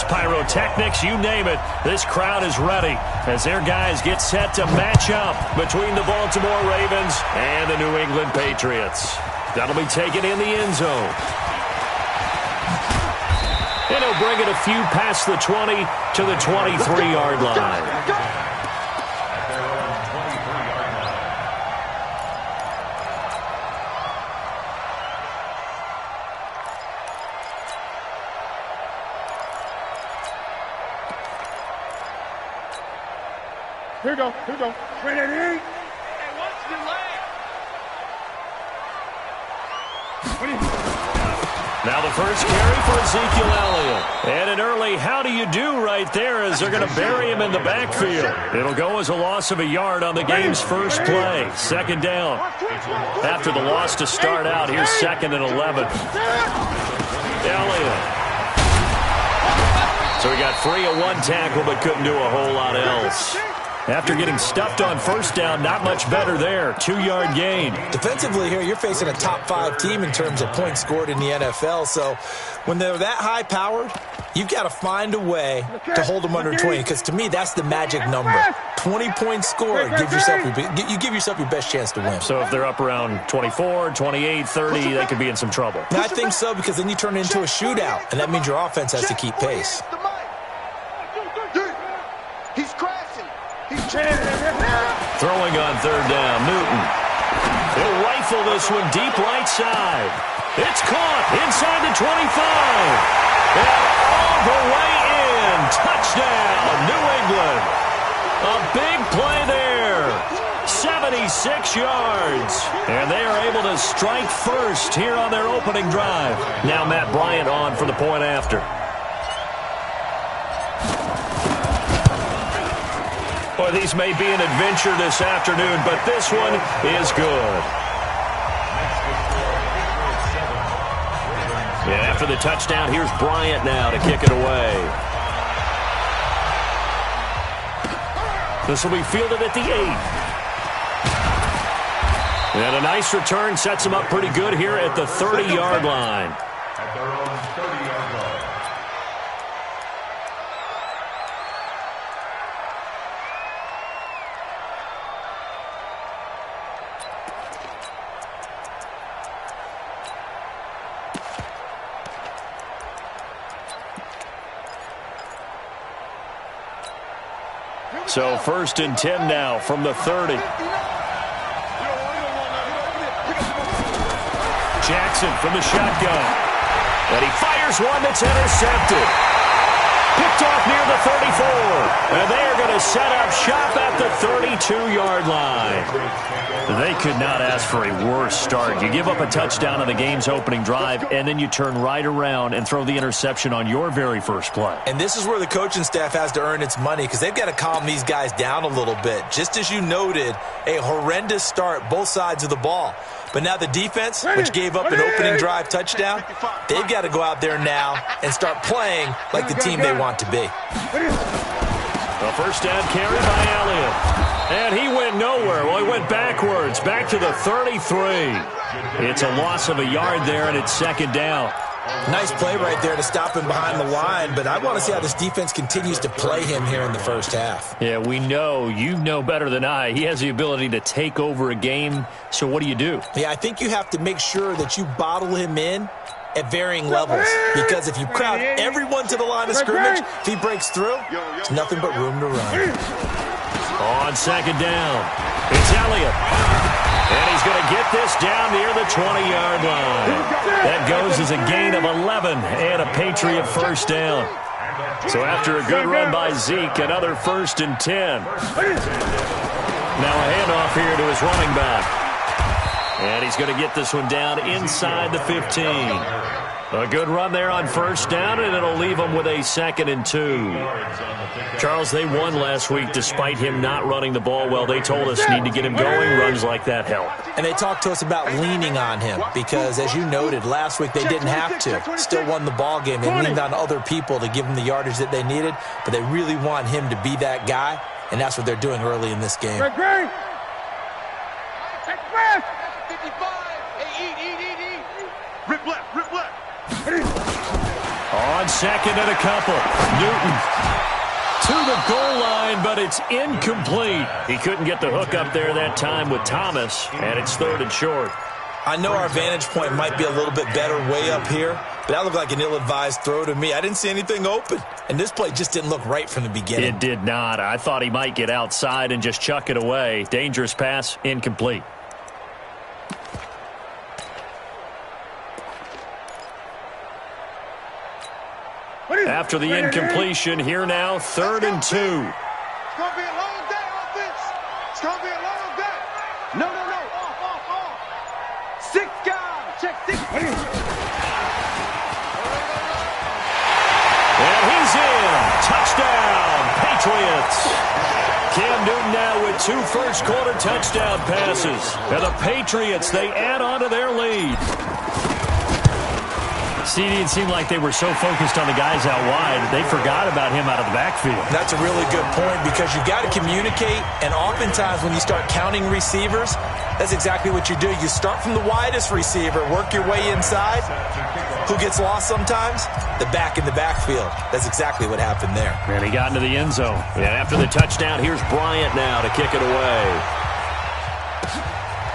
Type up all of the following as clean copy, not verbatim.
fireworks, pyrotechnics, you name it. This crowd is ready as their guys get set to match up between the Baltimore Ravens and the New England Patriots. That'll be taken in the end zone. And he'll bring it a few past the 20 to the 23-yard line. Here we go. Ready? Now the first carry for Ezekiel Elliott. And an early how do you do right there as they're going to bury him in the backfield. It'll go as a loss of a yard on the game's first play. Second down. After the loss to start out, here's 2nd and 11. Elliott. So he got free of one tackle but couldn't do a whole lot else. After getting stuffed on first down, not much better there. 2-yard gain. Defensively here, you're facing a top-5 team in terms of points scored in the NFL. So when they're that high-powered, you've got to find a way to hold them under 20. Because to me, that's the magic number. 20 points scored, you give yourself your best chance to win. So if they're up around 24, 28, 30, they could be in some trouble. I think so, because then you turn it into a shootout, and that means your offense has to keep pace. Throwing on third down, Newton. He'll rifle this one deep right side. It's caught inside the 25. And all the way in. Touchdown, New England. A big play there. 76 yards. And they are able to strike first here on their opening drive. Now Matt Bryant on for the point after. Boy, these may be an adventure this afternoon, but this one is good. Yeah, after the touchdown, here's Bryant now to kick it away. This will be fielded at the 8. And a nice return sets him up pretty good here at the 30-yard line. At their own 30-yard line. So 1st and 10 now from the 30. Jackson from the shotgun. And he fires one that's intercepted. Picked off near the 34. And they are going to set up shop at the 32-yard line. They could not ask for a worse start. You give up a touchdown on the game's opening drive, and then you turn right around and throw the interception on your very first play. And this is where the coaching staff has to earn its money, because they've got to calm these guys down a little bit. Just as you noted, a horrendous start both sides of the ball. But now the defense, which gave up an opening drive touchdown, they've got to go out there now and start playing like the team they want to be. A first down carry by Elliott. And he went nowhere. Well, he went backwards, back to the 33. It's a loss of a yard there, and it's 2nd down. Nice play right there to stop him behind the line, but I want to see how this defense continues to play him here in the first half. Yeah, we know. You know better than I. He has the ability to take over a game, so what do you do? Yeah, I think you have to make sure that you bottle him in at varying levels, because if you crowd everyone to the line of scrimmage, if he breaks through, there's nothing but room to run. On 2nd down, it's Elliott. And he's going to get this down near the 20-yard line. That goes as a gain of 11 and a Patriot first down. So after a good run by Zeke, another 1st and 10. Now a handoff here to his running back. And he's going to get this one down inside the 15. A good run there on first down, and it'll leave them with a 2nd and 2. Charles, they won last week despite him not running the ball well. They told us need to get him going. Runs like that help. And they talked to us about leaning on him because, as you noted, last week they didn't have to. Still won the ball game. They leaned on other people to give them the yardage that they needed, but they really want him to be that guy, and that's what they're doing early in this game. On second and a couple. Newton to the goal line, but it's incomplete. He couldn't get the hook up there that time with Thomas, and it's third and short. I know our vantage point might be a little bit better way up here, but that looked like an ill-advised throw to me. I didn't see anything open, and this play just didn't look right from the beginning. It did not. I thought he might get outside and just chuck it away. Dangerous pass, incomplete. After the incompletion, here now, 3rd and 2. It's going to be a long day, offense. It's going to be a long day. No. Off. 6 guys. Check 6. And he's in. Touchdown, Patriots. Cam Newton now with 2 first-quarter touchdown passes. And the Patriots, they add on to their lead. CD, it seemed like they were so focused on the guys out wide, they forgot about him out of the backfield. That's a really good point because you got to communicate, and oftentimes when you start counting receivers, that's exactly what you do. You start from the widest receiver, work your way inside. Who gets lost sometimes? The back in the backfield. That's exactly what happened there. And he got into the end zone. And after the touchdown, here's Bryant now to kick it away.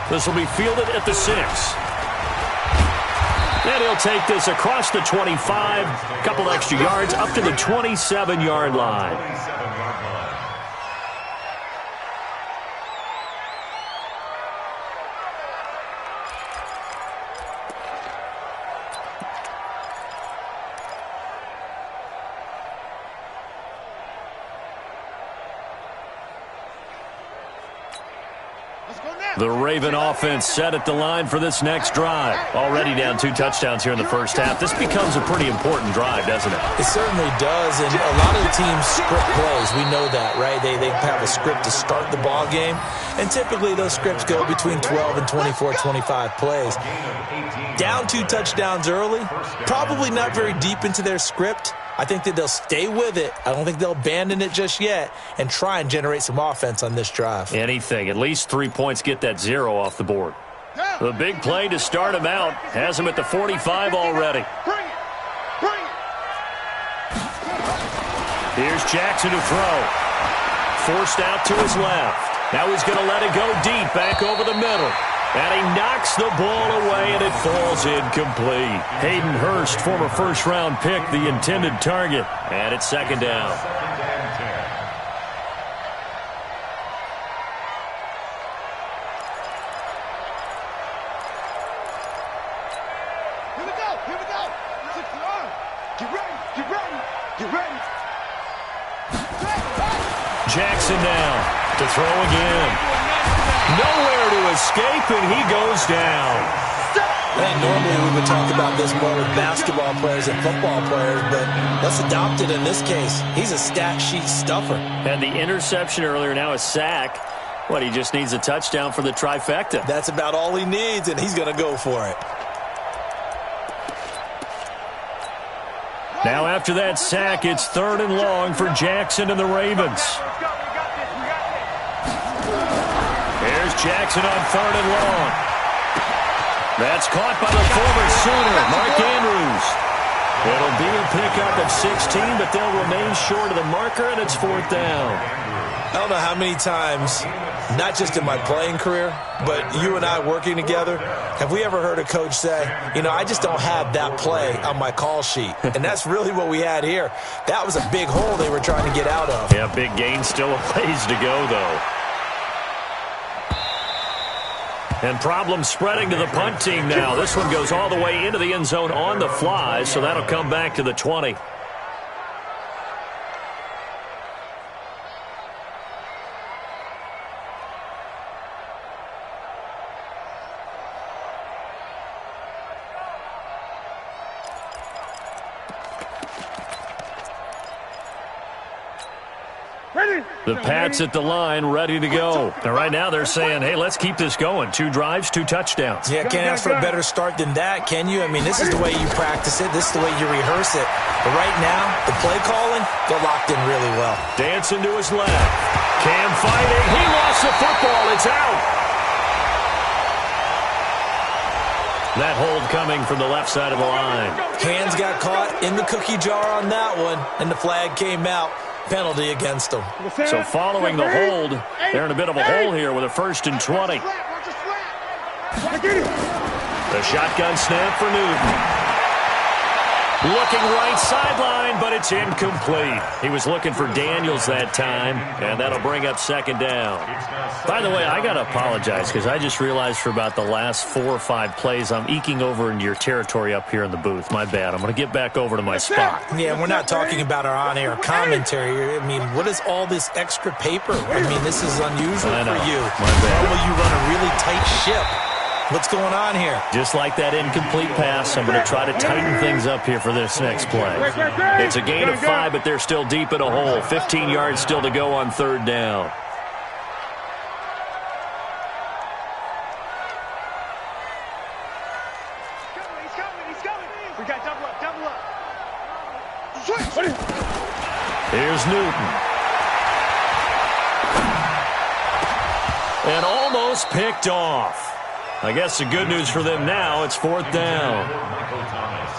This will be fielded at the 6. And he'll take this across the 25, a couple extra yards, up to the 27-yard line. The Raven offense set at the line for this next drive. Already down 2 touchdowns here in the first half. This becomes a pretty important drive, doesn't it? It certainly does, and a lot of the teams script plays. We know that, right? They have a script to start the ball game, and typically those scripts go between 12 and 24, 25 plays. Down 2 touchdowns early, probably not very deep into their script. I think that they'll stay with it. I don't think they'll abandon it just yet and try and generate some offense on this drive. Anything. At least 3 points get that 0 off the board. The big play to start him out has him at the 45 already. Here's Jackson to throw. Forced out to his left. Now he's going to let it go deep back over the middle. And he knocks the ball away, and it falls incomplete. Hayden Hurst, former first-round pick, the intended target. And it's 2nd down. Here we go. Get ready. Jackson now to throw again. Nowhere to escape, and he goes down. Hey, normally we would talk about this more with basketball players and football players, but let's adopt it in this case. He's a stat sheet stuffer. And the interception earlier, now a sack. What, he just needs a touchdown for the trifecta. That's about all he needs, and he's going to go for it. Now after that sack, it's 3rd and long for Jackson and the Ravens. Here's Jackson on 3rd and long. That's caught by the former Sooner, Mark Andrews. It'll be a pickup of 16, but they'll remain short of the marker, and it's 4th down. I don't know how many times, not just in my playing career, but you and I working together, have we ever heard a coach say, I just don't have that play on my call sheet. And that's really what we had here. That was a big hole they were trying to get out of. Yeah, big gain, still a ways to go, though. And problems spreading to the punt team now. This one goes all the way into the end zone on the fly, so that'll come back to the 20. The Pats at the line, ready to go. And right now they're saying, hey, let's keep this going. 2 drives, 2 touchdowns. Yeah, can't ask for a better start than that, can you? I mean, this is the way you practice it. This is the way you rehearse it. But right now, the play calling, they're locked in really well. Dancing to his left. Cam fighting. He lost the football. It's out. That hold coming from the left side of the line. Hands got caught in the cookie jar on that one, and the flag came out. Penalty against them. So following the hold, they're in a bit of a hole here with a 1st and 20. The shotgun snap for Newton. Looking right sideline, but it's incomplete. He was looking for Daniels that time, and that'll bring up 2nd down. By the way, I got to apologize because I just realized for about the last 4 or 5 plays, I'm eking over into your territory up here in the booth. My bad. I'm going to get back over to my spot. Yeah, we're not talking about our on-air commentary. I mean, what is all this extra paper? I mean, this is unusual for you. My bad. Normally you run a really tight ship. What's going on here? Just like that incomplete pass, I'm going to try to tighten things up here for this next play. It's a gain of 5, but they're still deep in a hole. 15 yards still to go on 3rd down. He's coming. We got double up. Here's Newton. And almost picked off. I guess the good news for them now, it's 4th down.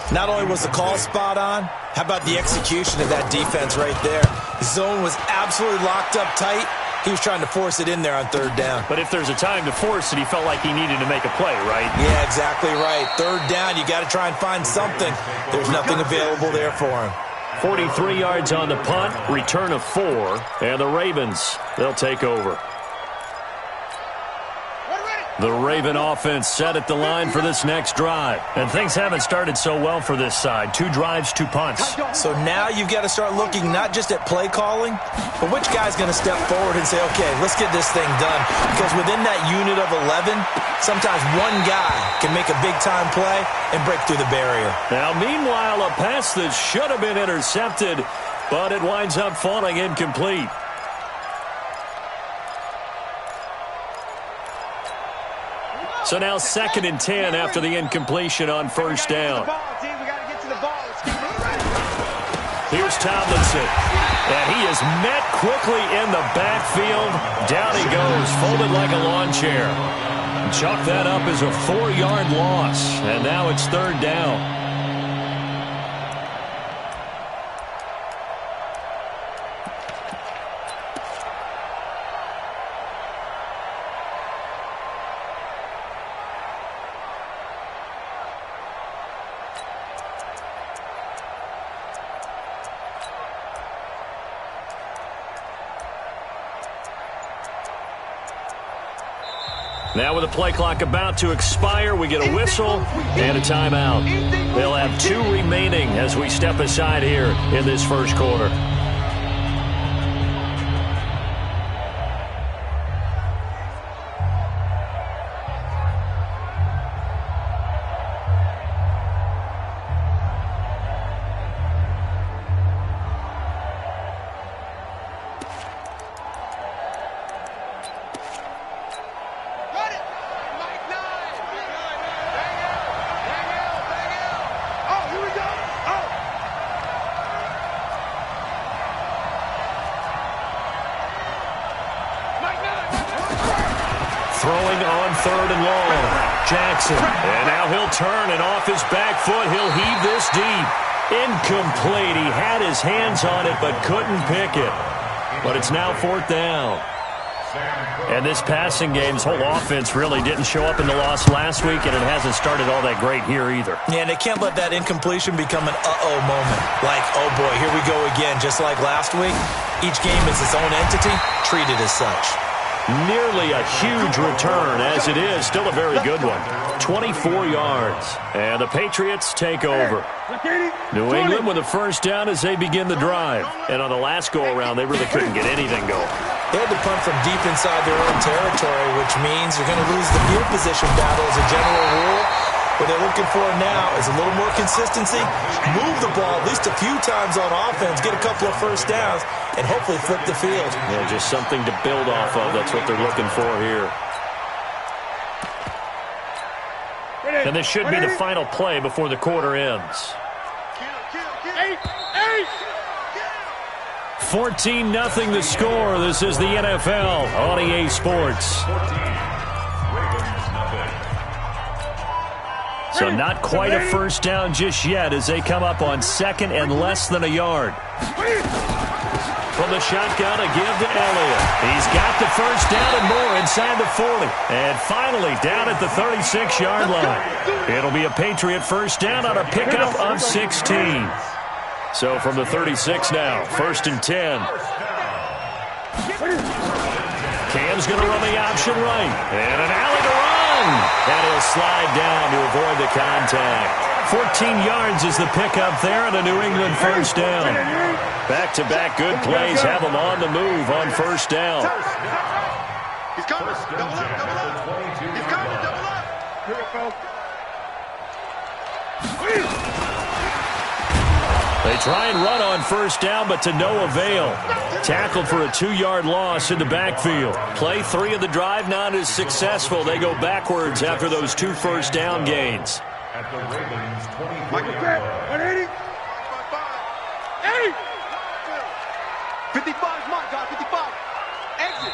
Not only was the call spot on, how about the execution of that defense right there? The zone was absolutely locked up tight. He was trying to force it in there on 3rd down. But if there's a time to force it, he felt like he needed to make a play, right? Yeah, exactly right. 3rd down, you got to try and find something. There's nothing available there for him. 43 yards on the punt, return of 4, and the Ravens, they'll take over. The Raven offense set at the line for this next drive. And things haven't started so well for this side. 2 drives, 2 punts. So now you've got to start looking not just at play calling, but which guy's going to step forward and say, okay, let's get this thing done. Because within that unit of 11, sometimes one guy can make a big-time play and break through the barrier. Now, meanwhile, a pass that should have been intercepted, but it winds up falling incomplete. So now 2nd and 10 after the incompletion on 1st down. Here's Tomlinson. And he is met quickly in the backfield. Down he goes, folded like a lawn chair. Chalk that up as a 4-yard loss. And now it's 3rd down. Now with the play clock about to expire, we get a whistle and a timeout. They'll have 2 remaining as we step aside here in this 1st quarter. Throwing on 3rd and long. Jackson. And now he'll turn, and off his back foot, he'll heave this deep. Incomplete. He had his hands on it, but couldn't pick it. But it's now 4th down. And this passing game's whole offense really didn't show up in the loss last week, and it hasn't started all that great here either. Yeah, and they can't let that incompletion become an uh-oh moment. Like, oh boy, here we go again, just like last week. Each game is its own entity, treated as such. Nearly a huge return, as it is. Still a very good one. 24 yards. And the Patriots take over. New England with a 1st down as they begin the drive. And on the last go-around, they really couldn't get anything going. They had to punt from deep inside their own territory, which means you're going to lose the field position battle as a general rule. What they're looking for now is a little more consistency, move the ball at least a few times on offense, get a couple of 1st downs, and hopefully flip the field. Yeah, just something to build off of. That's what they're looking for here. And this should be the final play before the quarter ends. 14-0 the score. This is the NFL on EA Sports. So not quite a first down just yet as they come up on second and less than a yard. From the shotgun, a give to Elliott. He's got the first down and more inside the 40. And finally down at the 36-yard line. It'll be a Patriot first down on a pickup of 16. So from the 36 now, first and 10. Cam's going to run the option right. And an alley to run. And he'll slide down to avoid the contact. 14 yards is the pickup there and a New England first down. Back-to-back good plays have them on the move on first down. He's coming. Double up, double up. He's coming, double up. Here we go. They try and run on first down, but to no avail. Tackled for a 2-yard loss in the backfield. Play 3 of the drive not as successful. They go backwards after those 2 first down gains. At the Ravens 20. 180. 55, my God, 55. Exit.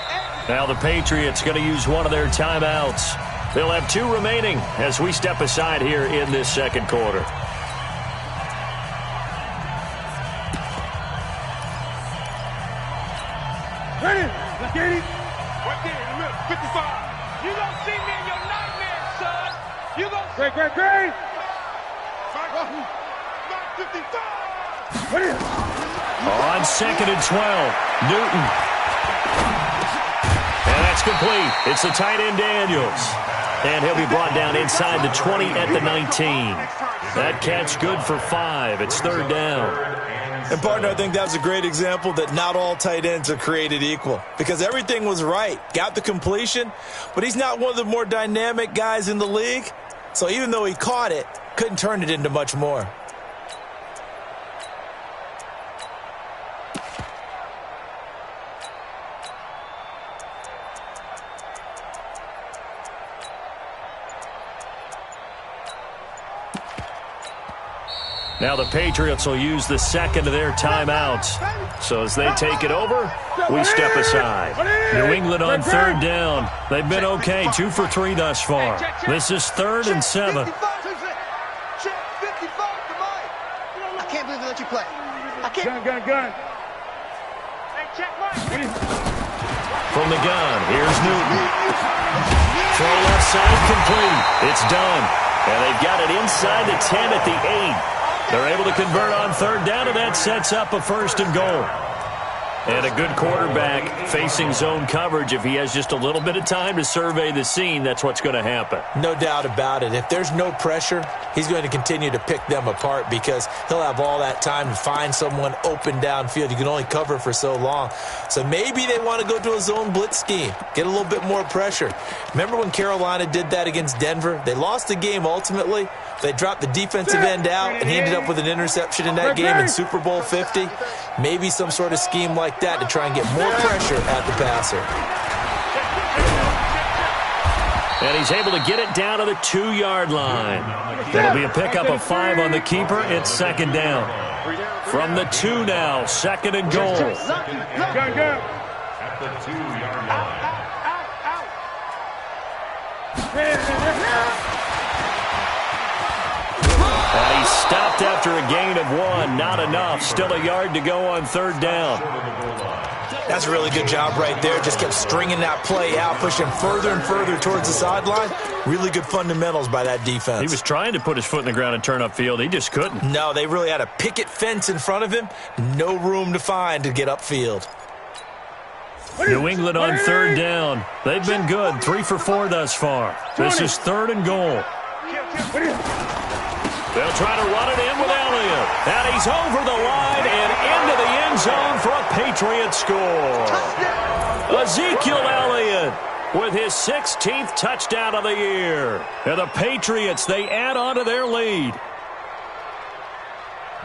Now the Patriots going to use one of their timeouts. They'll have 2 remaining as we step aside here in this second quarter. Ready? Let's get it. Right there in the middle. 55. You gonna see me in your nightmare, son. You gonna great. Mark 55. Ready? On second and 12, Newton. And that's complete. It's the tight end Daniels. And he'll be brought down inside the 20 at the 19. That catch good for 5. It's third down. And, partner, I think that was a great example that not all tight ends are created equal because everything was right. Got the completion, but he's not one of the more dynamic guys in the league. So even though he caught it, couldn't turn it into much more. Now the Patriots will use the second of their timeouts. So as they take it over, we step aside. New England on third down. They've been okay, 2 for 3 thus far. This is 3rd and 7. Check 55 to Mike. I can't believe they let you play. I can't. Gun. Hey, check Mike. From the gun, here's Newton. Throw left side complete. It's done. And they've got it inside the 10 at the 8. They're able to convert on third down, and that sets up a first and goal. And a good quarterback facing zone coverage. If he has just a little bit of time to survey the scene, that's what's going to happen. No doubt about it. If there's no pressure, he's going to continue to pick them apart because he'll have all that time to find someone open downfield. You can only cover for so long. So maybe they want to go to a zone blitz scheme, get a little bit more pressure. Remember when Carolina did that against Denver? They lost the game ultimately. They dropped the defensive end out, and he ended up with an interception in that game in Super Bowl 50. Maybe some sort of scheme like that to try and get more pressure at the passer. And he's able to get it down to the 2-yard line. That'll be a pickup of 5 on the keeper. It's second down. From the 2 now, second and goal. At the 2-yard line. And he stopped after a gain of 1. Not enough. Still a yard to go on third down. That's a really good job right there. Just kept stringing that play out, pushing further and further towards the sideline. Really good fundamentals by that defense. He was trying to put his foot in the ground and turn upfield. He just couldn't. No, they really had a picket fence in front of him. No room to find to get upfield. New England on third down. They've been good. 3 for 4 thus far. This is third and goal. They'll try to run it in with Elliott. And he's over the line and into the end zone for a Patriot score. Ezekiel Elliott with his 16th touchdown of the year. And the Patriots, they add on to their lead.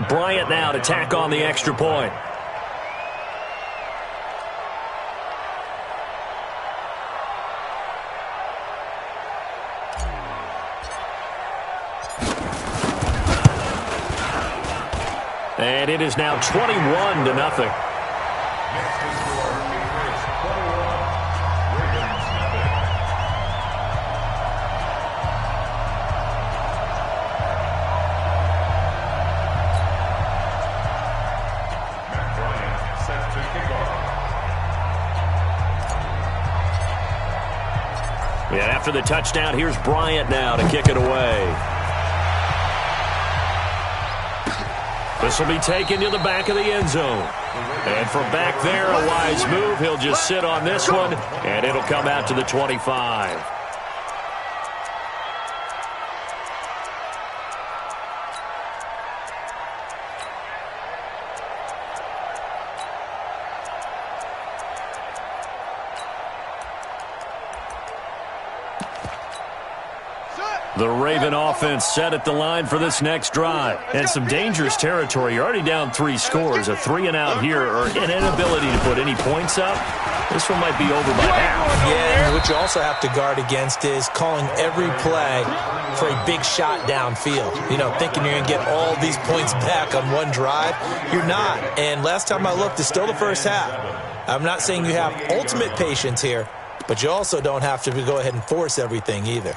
Bryant now to tack on the extra point. And it is now 21-0. And after the touchdown, here's Bryant now to kick it away. This will be taken to the back of the end zone. And from back there, a wise move. He'll just sit on this one, and it'll come out to the 25. The Raven offense set at the line for this next drive. And some dangerous territory. You're already down 3 scores. A 3-and-out here or an inability to put any points up. This one might be over by half. Yeah, and what you also have to guard against is calling every play for a big shot downfield. You know, thinking you're going to get all these points back on one drive. You're not. And last time I looked, it's still the first half. I'm not saying you have ultimate patience here, but you also don't have to go ahead and force everything either.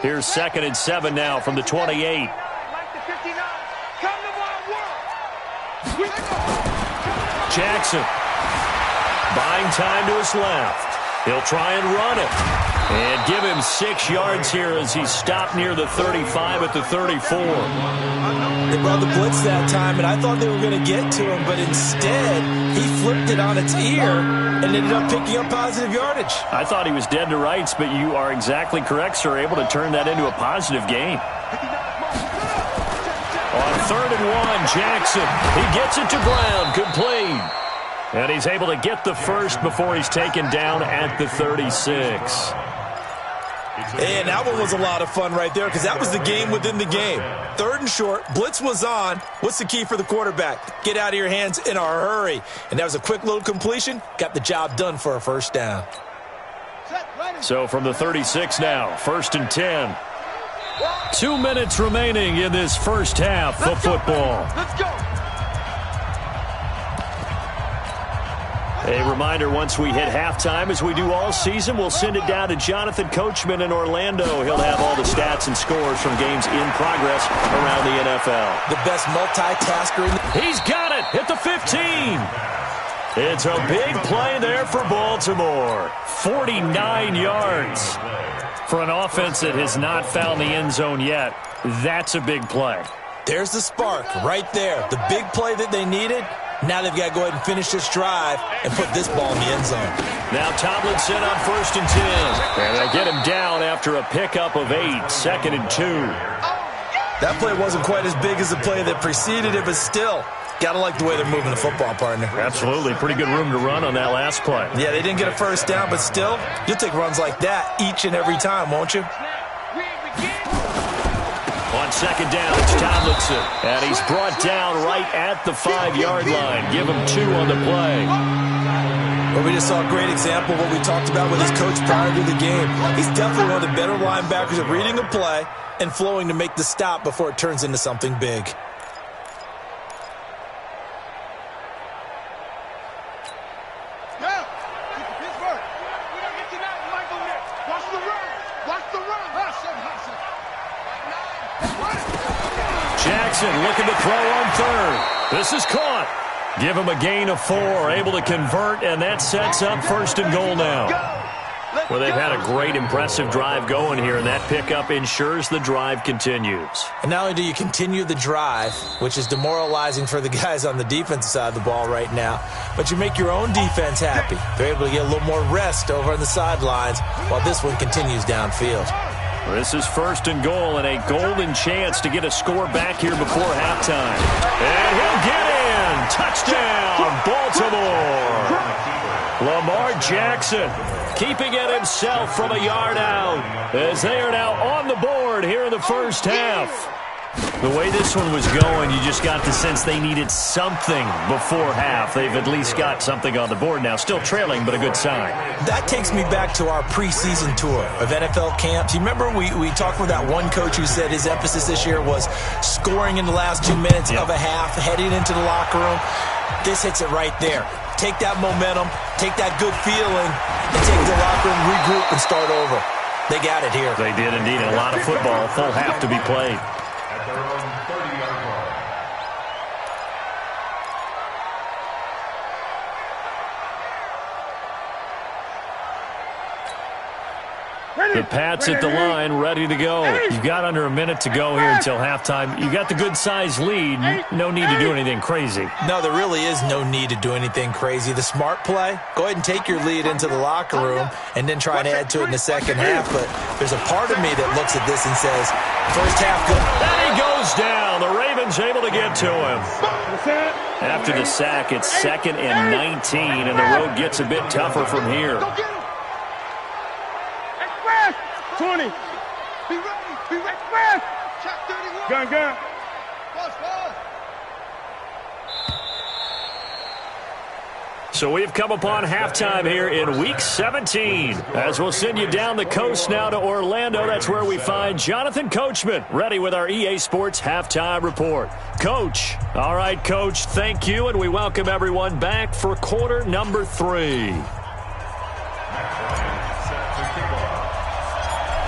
Here's 2nd and 7 now from the 28. Jackson buying time to his left. He'll try and run it. And give him 6 yards here as he's stopped near the 35 at the 34. They brought the blitz that time, and I thought they were going to get to him, but instead he flipped it on its ear and ended up picking up positive yardage. I thought he was dead to rights, but you are exactly correct, sir, able to turn that into a positive gain. On 3rd and 1, Jackson. He gets it to ground, complete. And he's able to get the first before he's taken down at the 36. And that one was a lot of fun right there because that was the game within the game. 3rd and short, blitz was on. What's the key for the quarterback? Get out of your hands in a hurry. And that was a quick little completion. Got the job done for a first down. So from the 36 now, 1st and 10. 2 minutes remaining in this first half of football. Let's go. A reminder, once we hit halftime, as we do all season, we'll send it down to Jonathan Coachman in Orlando. He'll have all the stats and scores from games in progress around the NFL. The best multitasker in the... He's got it at the 15. It's a big play there for Baltimore. 49 yards. For an offense that has not found the end zone yet, that's a big play. There's the spark right there. The big play that they needed. Now they've got to go ahead and finish this drive and put this ball in the end zone. Now Tomlinson on 1st and 10. And they get him down after a pickup of 8, 2nd and 2. That play wasn't quite as big as the play that preceded it, but still, got to like the way they're moving the football, partner. Absolutely. Pretty good room to run on that last play. Yeah, they didn't get a first down, but still, you'll take runs like that each and every time, won't you? On 2nd down, it's Tomlinson. And he's brought down right at the 5-yard line. Give him 2 on the play. Well, we just saw a great example of what we talked about with his coach prior to the game. He's definitely one of the better linebackers at reading a play and flowing to make the stop before it turns into something big. Jackson looking to throw on 3rd. This is caught. Give him a gain of 4, able to convert, and that sets up 1st and goal now. Well, they've had a great, impressive drive going here, and that pickup ensures the drive continues. And not only do you continue the drive, which is demoralizing for the guys on the defensive side of the ball right now, but you make your own defense happy. They're able to get a little more rest over on the sidelines while this one continues downfield. This is 1st and goal and a golden chance to get a score back here before halftime. And he'll get in. Touchdown, Baltimore. Lamar Jackson keeping it himself from a yard out as they are now on the board here in the first half. The way this one was going, you just got the sense they needed something before half. They've at least got something on the board now. Still trailing, but a good sign. That takes me back to our preseason tour of NFL camps. You remember we talked with that one coach who said his emphasis this year was scoring in the last 2 minutes of a half, heading into the locker room. This hits it right there. Take that momentum, take that good feeling, and take the locker room, regroup, and start over. They got it here. They did indeed. A lot of football, full half to be played. The Pats at the line, ready to go. You've got under a minute to go here until halftime. You've got the good-sized lead. No need to do anything crazy. No, there really is no need to do anything crazy. The smart play, go ahead and take your lead into the locker room and then try and add to it in the second half. But there's a part of me that looks at this and says, first half good. And he goes down. The Ravens able to get to him. After the sack, it's 2nd and 19, and the road gets a bit tougher from here. 20. Be ready. Be ready. Check 31. Gun. Pause. So we've come upon halftime here in Week 17. As we'll send you down the coast now to Orlando, that's where we find Jonathan Coachman, ready with our EA Sports Halftime Report. Coach. All right, Coach, thank you, and we welcome everyone back for quarter number 3.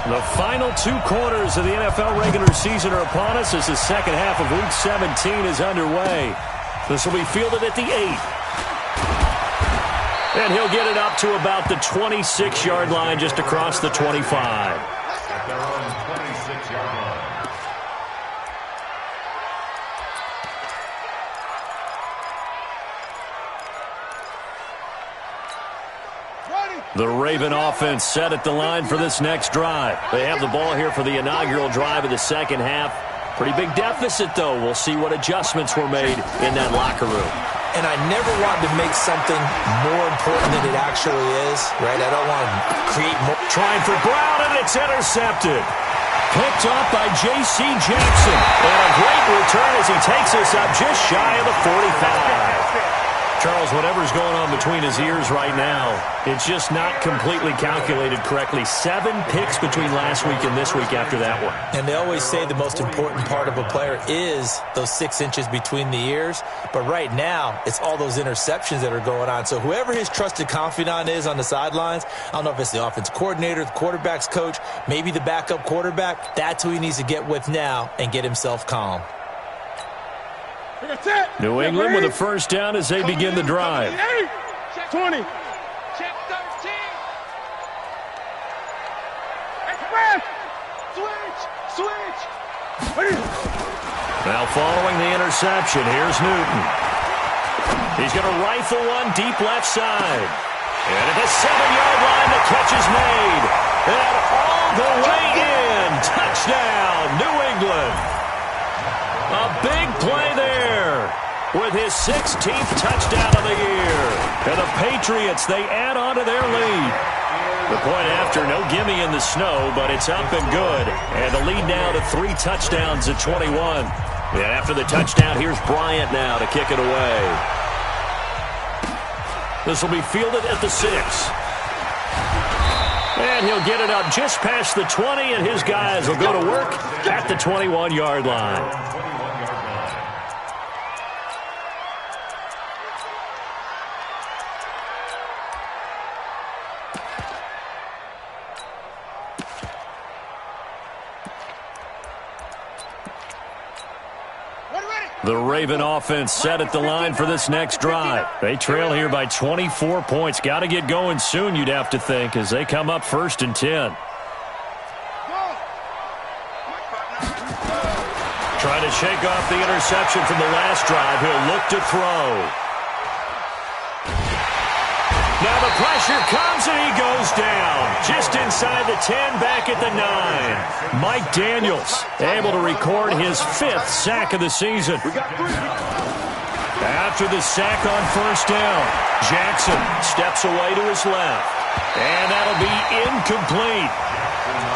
The final 2 quarters of the NFL regular season are upon us as the second half of Week 17 is underway. This will be fielded at the 8. And he'll get it up to about the 26-yard line, just across the 25. The Raven offense set at the line for this next drive. They have the ball here for the inaugural drive of the second half. Pretty big deficit, though. We'll see what adjustments were made in that locker room. And I never wanted to make something more important than it actually is, right? I don't want to create more. Trying for Brown, and it's intercepted. Picked off by J.C. Jackson. And a great return as he takes us up just shy of the 45. Charles, whatever's going on between his ears right now, it's just not completely calculated correctly. 7 picks between last week and this week after that one. And they always say the most important part of a player is those 6 inches between the ears. But right now, it's all those interceptions that are going on. So whoever his trusted confidant is on the sidelines, I don't know if it's the offense coordinator, the quarterback's coach, maybe the backup quarterback, that's who he needs to get with now and get himself calm. New England with a first down as they begin the drive. 20. Check 13. Express. Switch. Now following the interception, here's Newton. He's going to rifle one deep left side. And at the 7-yard line, the catch is made. And all the way in. Touchdown, New England. A big play there with his 16th touchdown of the year. And the Patriots, they add on to their lead. The point after, no gimme in the snow, but it's up and good. And the lead now to 3 touchdowns at 21. And after the touchdown, here's Bryant now to kick it away. This will be fielded at the 6. And he'll get it up just past the 20, and his guys will go to work at the 21-yard line. The Raven offense set at the line for this next drive. They trail here by 24 points. Got to get going soon, you'd have to think, as they come up 1st and 10. Trying to shake off the interception from the last drive. He'll look to throw. Now the pressure comes and he goes down. Just inside the 10, back at the 9. Mike Daniels able to record his 5th sack of the season. After the sack on first down, Jackson steps away to his left. And that'll be incomplete.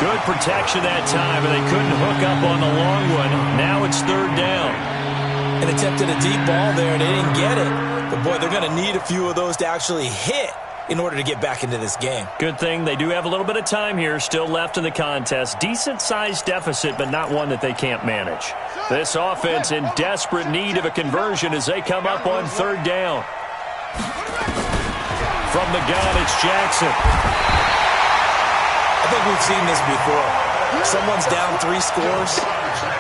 Good protection that time, and they couldn't hook up on the long one. Now it's 3rd down. And attempted a deep ball there, and they didn't get it. But, boy, they're going to need a few of those to actually hit in order to get back into this game. Good thing they do have a little bit of time here still left in the contest. Decent-sized deficit, but not one that they can't manage. This offense in desperate need of a conversion as they come up on 3rd down. From the gun, it's Jackson. I think we've seen this before. Someone's down 3 scores.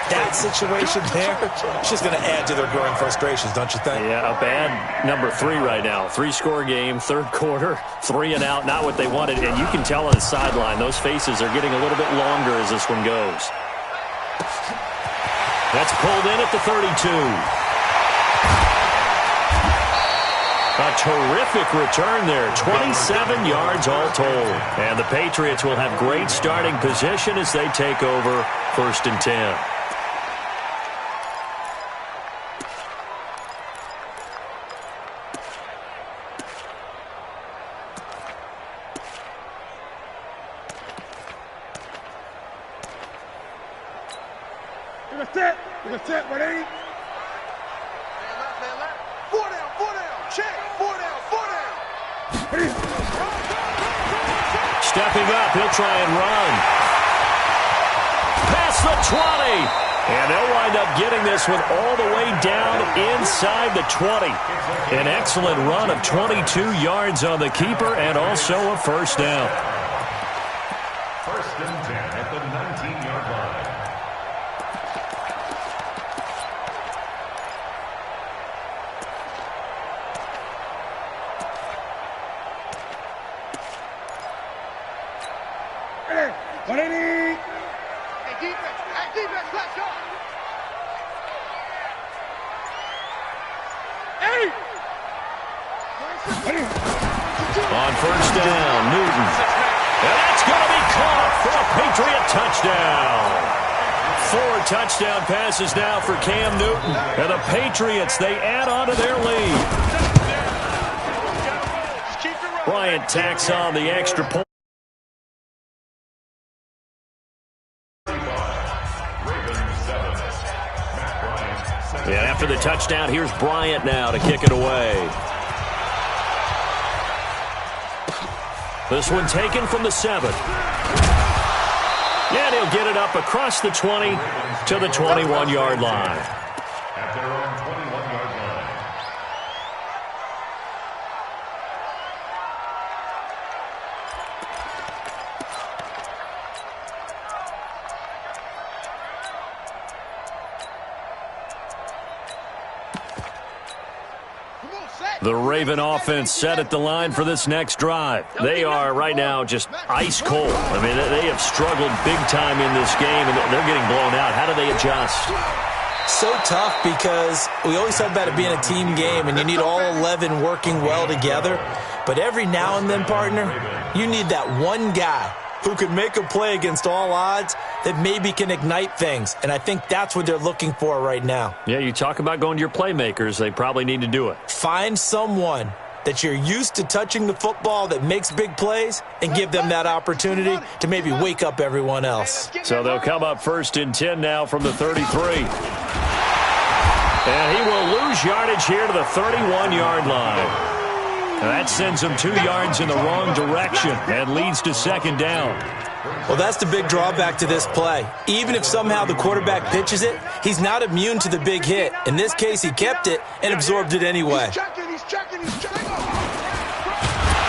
That situation there, it's just going to add to their growing frustrations, don't you think? Yeah, a bad number 3 right now. 3-score game, third quarter, 3 and out, not what they wanted. And you can tell on the sideline, those faces are getting a little bit longer as this one goes. That's pulled in at the 32. A terrific return there, 27 yards all told. And the Patriots will have great starting position as they take over 1st and 10. We're going to set, ready? Four down, check, four down. Stepping up, he'll try and run. Past the 20. And they'll wind up getting this one all the way down inside the 20. An excellent run of 22 yards on the keeper and also a first down. 1st and 10 at the 19-yard line. Defense, let's go. On 1st down, Newton. And that's going to be caught for a Patriot touchdown. 4 touchdown passes now for Cam Newton. And the Patriots, they add on to their lead. Bryant tacks on the extra point. And after the touchdown, here's Bryant now to kick it away. This one taken from the 7. And he'll get it up across the 20 to the 21-yard line. At their own 21-yard line. The Raven offense set at the line for this next drive. They are right now just ice cold. I mean, they have struggled big time in this game, and they're getting blown out. How do they adjust? So tough because we always talk about it being a team game, and you need all 11 working well together. But every now and then, partner, you need that one guy who can make a play against all odds that maybe can ignite things. And I think that's what they're looking for right now. Yeah, you talk about going to your playmakers. They probably need to do it. Find someone that you're used to touching the football that makes big plays and give them that opportunity to maybe wake up everyone else. So they'll come up 1st and 10 now from the 33. And he will lose yardage here to the 31-yard line. That sends him 2 yards in the wrong direction and leads to 2nd down. Well, that's the big drawback to this play. Even if somehow the quarterback pitches it, he's not immune to the big hit. In this case, he kept it and absorbed it anyway. He's checking.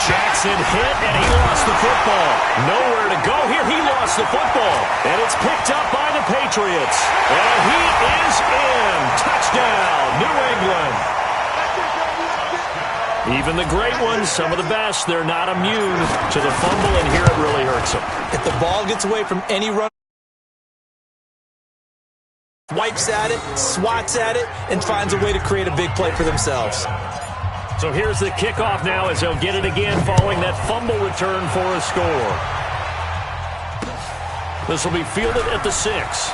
Jackson hit, and he lost the football. Nowhere to go here. He lost the football. And it's picked up by the Patriots. And he is in. Touchdown, New England. Even the great ones, some of the best, they're not immune to the fumble, and here it really hurts them. If the ball gets away from any run, wipes at it, swats at it, and finds a way to create a big play for themselves. So here's the kickoff now as they'll get it again following that fumble return for a score. This will be fielded at the 6.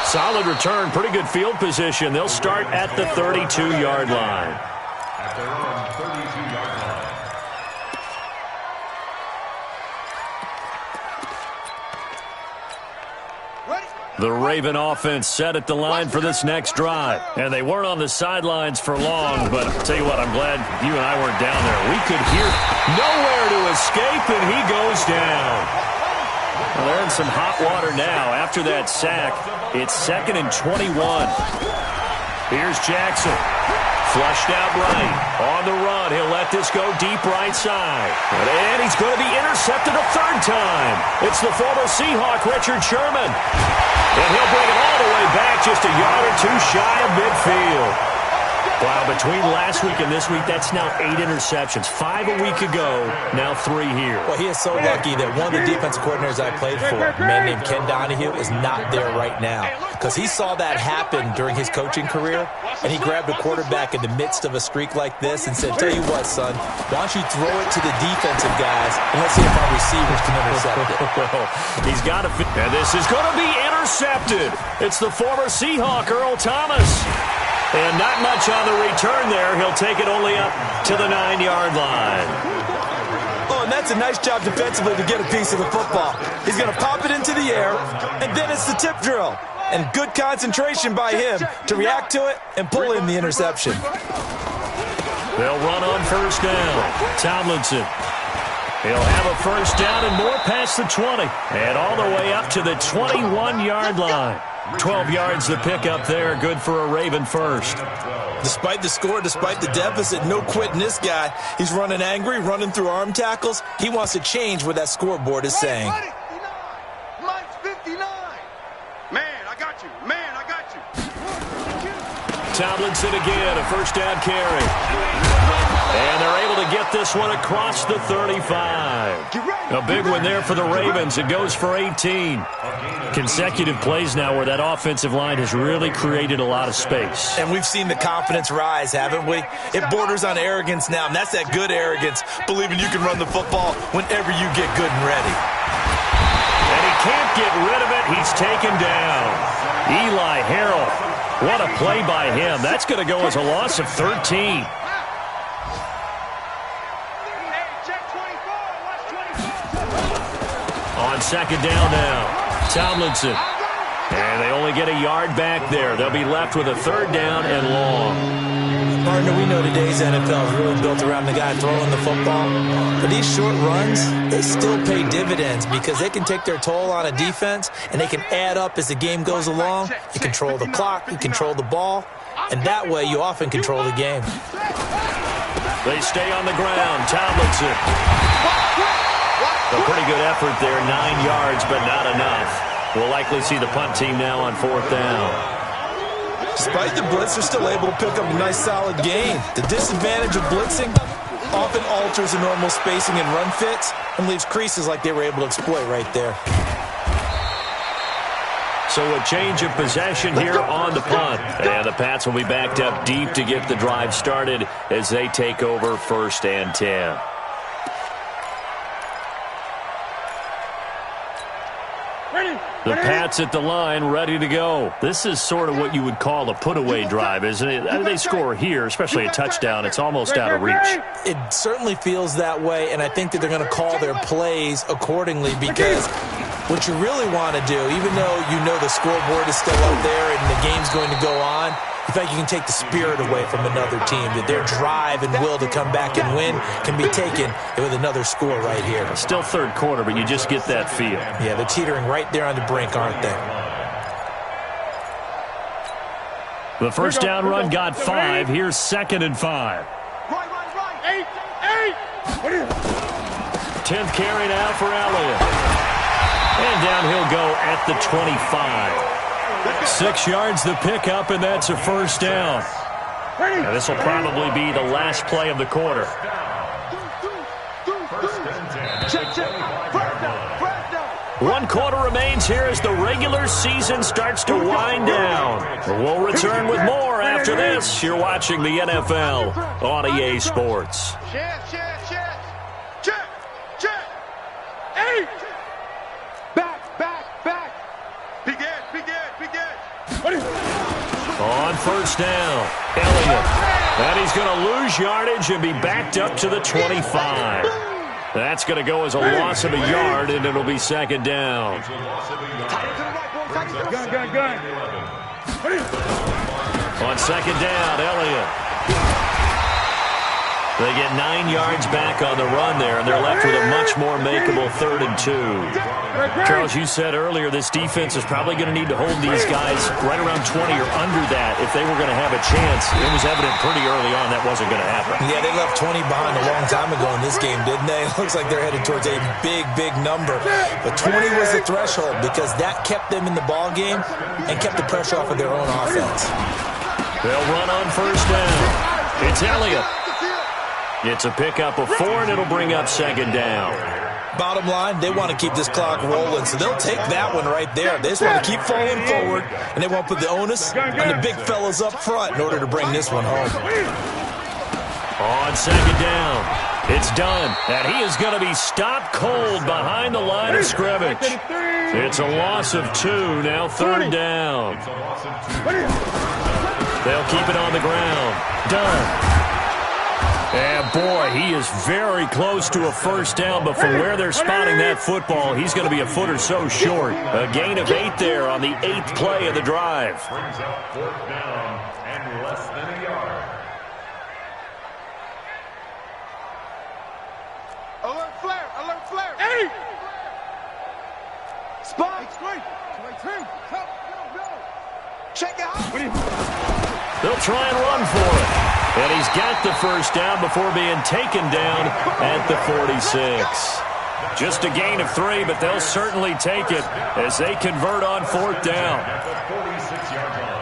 Solid return, pretty good field position. They'll start at the 32-yard line. At their own 32-yard line. The Raven offense set at the line for this next drive. And they weren't on the sidelines for long, but I'll tell you what, I'm glad you and I weren't down there. We could hear nowhere to escape, and he goes down. Well, they're in some hot water now. After that sack, it's 2nd and 21. Here's Jackson. Flushed out right. On the run. He'll let this go deep right side. And he's going to be intercepted a third time. It's the former Seahawk, Richard Sherman. And he'll bring it all the way back just a yard or two shy of midfield. Wow, between last week and this week, that's now 8 interceptions. 5 a week ago, now 3 here. Well, he is so lucky that one of the defensive coordinators I played for, a man named Ken Donahue, is not there right now. Because he saw that happen during his coaching career, and he grabbed a quarterback in the midst of a streak like this and said, tell you what, son, why don't you throw it to the defensive guys, and let's see if our receivers can intercept it. Well, he's got to fit. And this is going to be intercepted. It's the former Seahawk, Earl Thomas. And not much on the return there. He'll take it only up to the 9-yard line. Oh, and that's a nice job defensively to get a piece of the football. He's going to pop it into the air, and then it's the tip drill. And good concentration by him to react to it and pull in the interception. They'll run on first down. Tomlinson. He'll have a first down and more past the 20. And all the way up to the 21-yard line. 12 yards to pick up there. Good for a Raven first. Despite the score, despite the deficit, no quitting this guy. He's running angry, running through arm tackles. He wants to change what that scoreboard is saying. Mine's 59. Man, I got you. Man, I got you. Tomlinson again, a first down carry. And they're able to get this one across the 35. A big one there for the Ravens. It goes for 18. Consecutive plays now where that offensive line has really created a lot of space. And we've seen the confidence rise, haven't we? It borders on arrogance now, and that's that good arrogance, believing you can run the football whenever you get good and ready. And he can't get rid of it. He's taken down. Eli Harrell. What a play by him. That's going to go as a loss of 13. On second down now. Tomlinson. And they only get a yard back there. They'll be left with a third down and long. Partner, we know today's NFL is really built around the guy throwing the football. But these short runs, they still pay dividends because they can take their toll on a defense and they can add up as the game goes along. You control the clock, you control the ball, and that way you often control the game. They stay on the ground. Tomlinson. A pretty good effort there, 9 yards, but not enough. We'll likely see the punt team now on fourth down. Despite the blitz, they're still able to pick up a nice, solid gain. The disadvantage of blitzing often alters the normal spacing and run fits and leaves creases like they were able to exploit right there. So a change of possession here on the punt. And the Pats will be backed up deep to get the drive started as they take over first and 10. The Pats at the line, ready to go. This is sort of what you would call a put-away drive, isn't it? They score here, especially a touchdown. It's almost out of reach. It certainly feels that way, and I think that they're going to call their plays accordingly because what you really want to do, even though you know the scoreboard is still up there and the game's going to go on, in fact, you can take the spirit away from another team, that their drive and will to come back and win can be taken with another score right here. Still third quarter, but you just get that feel. Yeah, they're teetering right there on the brink, aren't they? The first down run got 5. Here's 2nd and 5. Right. 8. 10th carry now for Elliott. And down he'll go at the 25. 6 yards the pickup, and that's a first down. Now this will probably be the last play of the quarter. One quarter remains here as the regular season starts to wind down. We'll return with more after this. You're watching the NFL on EA Sports. Check. 8. Back. Big Ed. On first down, Elliott. And he's going to lose yardage and be backed up to the 25. That's going to go as a loss of a yard, and it'll be 2nd down. Gun. On 2nd down, Elliott. They get 9 yards back on the run there, and they're left with a much more makeable 3rd and 2. Charles, you said earlier this defense is probably going to need to hold these guys right around 20 or under that if they were going to have a chance. It was evident pretty early on that wasn't going to happen. Yeah, they left 20 behind a long time ago in this game, didn't they? It looks like they're headed towards a big, big number. But 20 was the threshold because that kept them in the ball game and kept the pressure off of their own offense. They'll run on 1st down. It's Elliott. It's a pickup of 4, and it'll bring up 2nd down. Bottom line, they want to keep this clock rolling, so they'll take that one right there. They just want to keep falling forward, and they won't put the onus on the big fellas up front in order to bring this one home. On 2nd down, it's done, and he is going to be stopped cold behind the line of scrimmage. It's a loss of 2, now 3rd down. They'll keep it on the ground. Done. And, boy, he is very close to a 1st down, but from where they're spotting that football, he's going to be a foot or so short. A gain of 8 there on the 8th play of the drive. Brings up 4th down and less than a yard. Alert flare! Alert flare! Hey! Spot! Check it out! They'll try and run for it. And he's got the 1st down before being taken down at the 46. Just a gain of 3, but they'll certainly take it as they convert on 4th down. At the 46-yard line.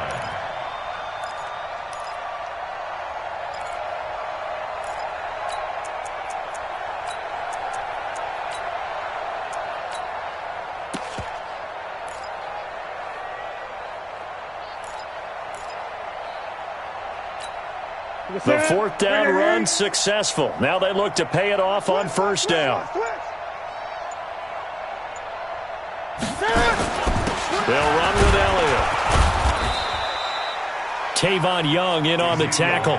The 4th down run successful. Now they look to pay it off on 1st down. They'll run with Elliott. Tavon Young in on the tackle.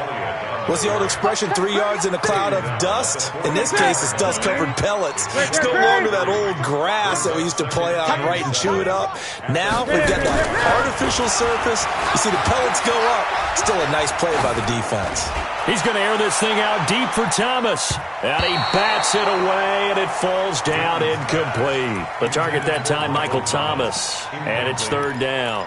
What's the old expression, 3 yards in a cloud of dust? In this case, it's dust-covered pellets. It's no longer that old grass that we used to play on, right, and chew it up. Now we've got that artificial surface. You see the pellets go up. Still a nice play by the defense. He's going to air this thing out deep for Thomas. And he bats it away, and it falls down incomplete. The target that time, Michael Thomas. And it's 3rd down.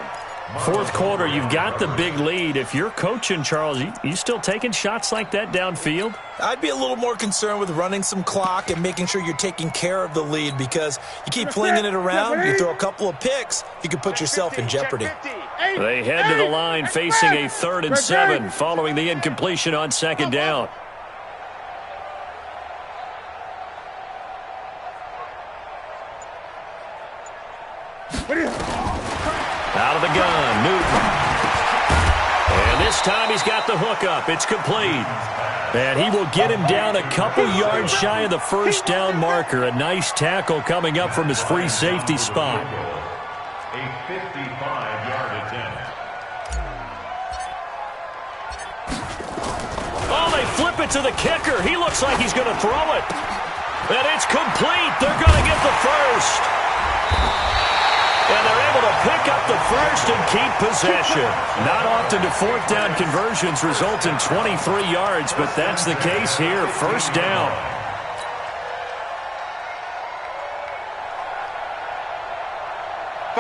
4th quarter, you've got the big lead. If you're coaching, Charles, you still taking shots like that downfield? I'd be a little more concerned with running some clock and making sure you're taking care of the lead because you keep flinging it around, you throw a couple of picks, you can put yourself in jeopardy. They head to the line facing a 3rd and 7 following the incompletion on 2nd down. Out of the gun, Newton. And this time he's got the hook up. It's complete. And he will get him down a couple yards shy of the 1st down marker. A nice tackle coming up from his free safety spot. A 55-yard attempt. Oh, they flip it to the kicker. He looks like he's going to throw it. And it's complete. They're going to get the 1st. And they're able to pick up the 1st and keep possession. Not often do 4th down conversions result in 23 yards, but that's the case here. 1st down.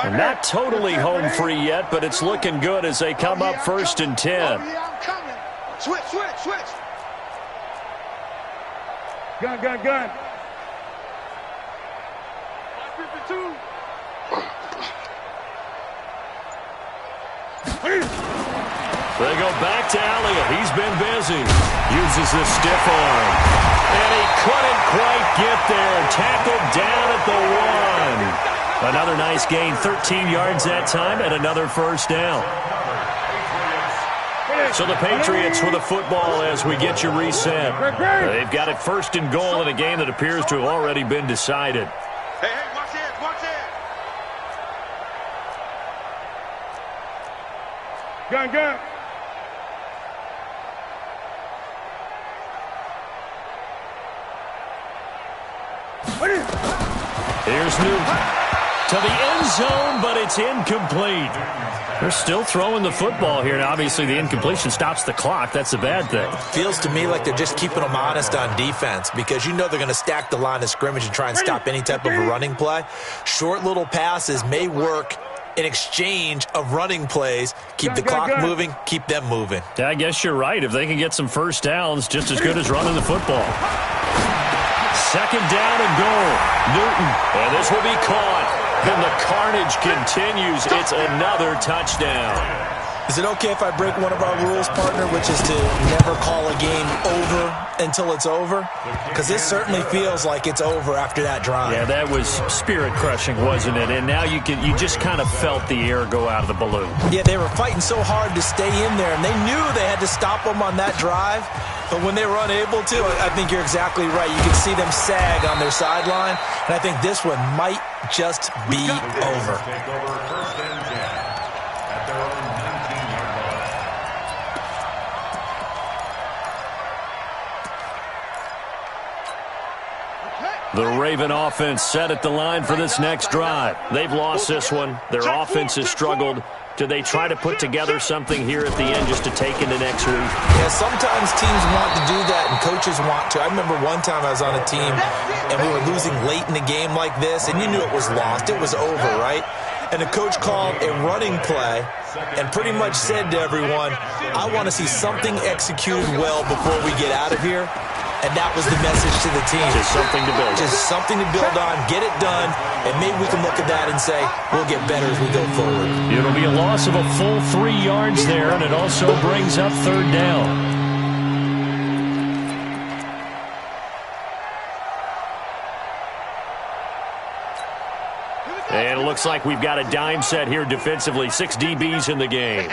And not totally home free yet, but it's looking good as they come up 1st and 10. Switch. Gun. 52. They go back to Elliott. He's been busy. Uses the stiff arm. And he couldn't quite get there. Tackled down at the 1. Another nice gain. 13 yards that time and another 1st down. So the Patriots with the football as we get you reset. They've got it 1st and goal in a game that appears to have already been decided. Hey, watch it. Gun. Here's Newton to the end zone, but it's incomplete. They're still throwing the football here, and obviously the incompletion stops the clock. That's a bad thing. Feels to me like they're just keeping them honest on defense because you know they're going to stack the line of scrimmage and try and stop any type of a running play. Short little passes may work in exchange of running plays. Keep the clock moving, keep them moving. Yeah, I guess you're right. If they can get some first downs, just as good as running the football. Second down and goal. Newton, and this will be caught. And the carnage continues. It's another touchdown. Is it okay if I break one of our rules, partner, which is to never call a game over until it's over? Because this certainly feels like it's over after that drive. Yeah, that was spirit-crushing, wasn't it? And now you just kind of felt the air go out of the balloon. Yeah, they were fighting so hard to stay in there, and they knew they had to stop them on that drive. But when they were unable to, I think you're exactly right. You can see them sag on their sideline, and I think this one might just be over. The Raven offense set at the line for this next drive. They've lost this one. Their offense has struggled. Do they try to put together something here at the end just to take into next week? Yeah, sometimes teams want to do that and coaches want to. I remember one time I was on a team and we were losing late in a game like this, and you knew it was lost. It was over, right? And the coach called a running play and pretty much said to everyone, I want to see something executed well before we get out of here. And that was the message to the team. Just something to build on. Just something to build on, get it done, and maybe we can look at that and say, we'll get better as we go forward. It'll be a loss of a full 3 yards there, and it also brings up third down. And it looks like we've got a dime set here defensively. 6 DBs in the game.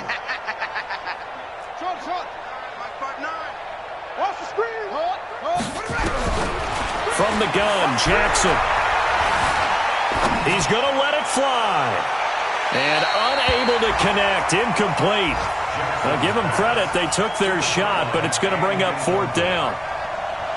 From the gun, Jackson. He's going to let it fly. And unable to connect. Incomplete. I'll give them credit. They took their shot, but it's going to bring up fourth down.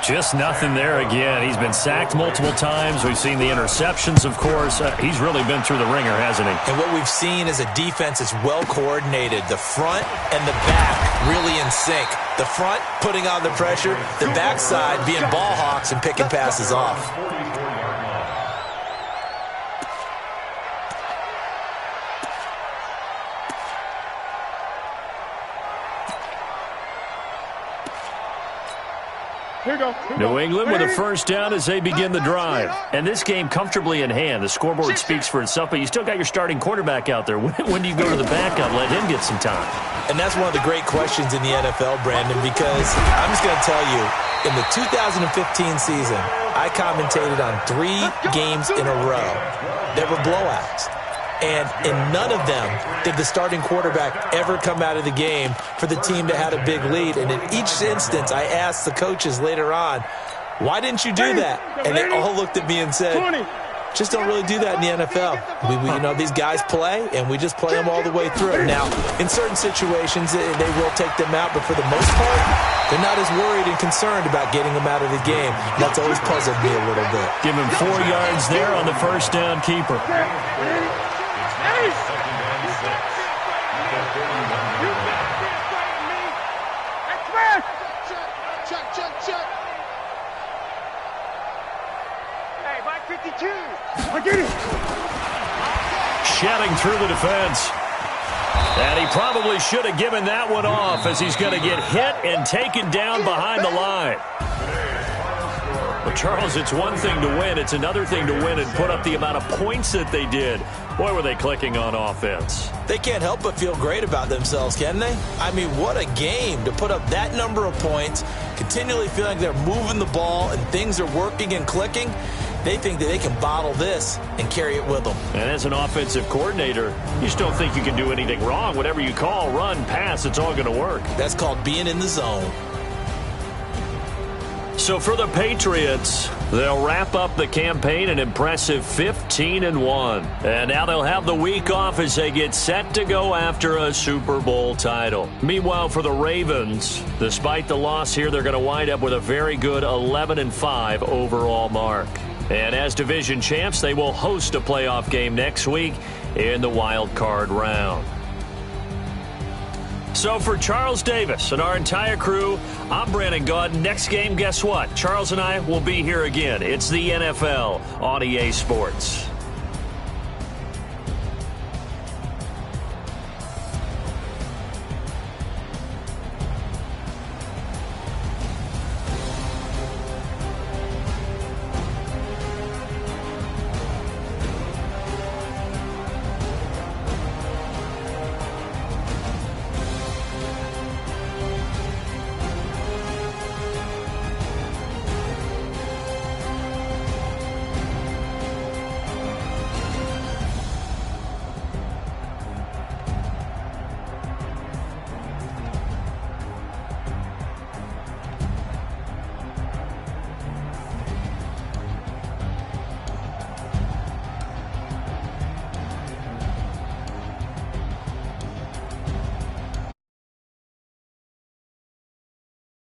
Just nothing there again. He's been sacked multiple times. We've seen the interceptions, of course. He's really been through the ringer, hasn't he? And what we've seen is a defense that's well coordinated. The front and the back really in sync. The front putting on the pressure. The backside being ball hawks and picking passes off. New England with a first down as they begin the drive. And this game comfortably in hand. The scoreboard speaks for itself, but you still got your starting quarterback out there. When do you go to the backup, let him get some time? And that's one of the great questions in the NFL, Brandon, because I'm just going to tell you, in the 2015 season, I commentated on 3 games in a row that were blowouts. And in none of them did the starting quarterback ever come out of the game for the team that had a big lead. And in each instance, I asked the coaches later on, why didn't you do that? And they all looked at me and said, just don't really do that in the NFL. These guys play, and we just play them all the way through. Now, in certain situations, they will take them out, but for the most part, they're not as worried and concerned about getting them out of the game. That's always puzzled me a little bit. Give him 4 yards there on the first down keeper. Shedding through the defense. And he probably should have given that one off as he's going to get hit and taken down behind the line. Well, Charles, it's one thing to win. It's another thing to win and put up the amount of points that they did. Boy, were they clicking on offense. They can't help but feel great about themselves, can they? I mean, what a game to put up that number of points, continually feeling like they're moving the ball and things are working and clicking. They think that they can bottle this and carry it with them. And as an offensive coordinator, you just don't think you can do anything wrong. Whatever you call, run, pass, it's all going to work. That's called being in the zone. So for the Patriots, they'll wrap up the campaign an impressive 15-1. And now they'll have the week off as they get set to go after a Super Bowl title. Meanwhile, for the Ravens, despite the loss here, they're going to wind up with a very good 11-5 overall mark. And as division champs, they will host a playoff game next week in the wild card round. So for Charles Davis and our entire crew, I'm Brandon Gaudin. Next game, guess what? Charles and I will be here again. It's the NFL on EA Sports.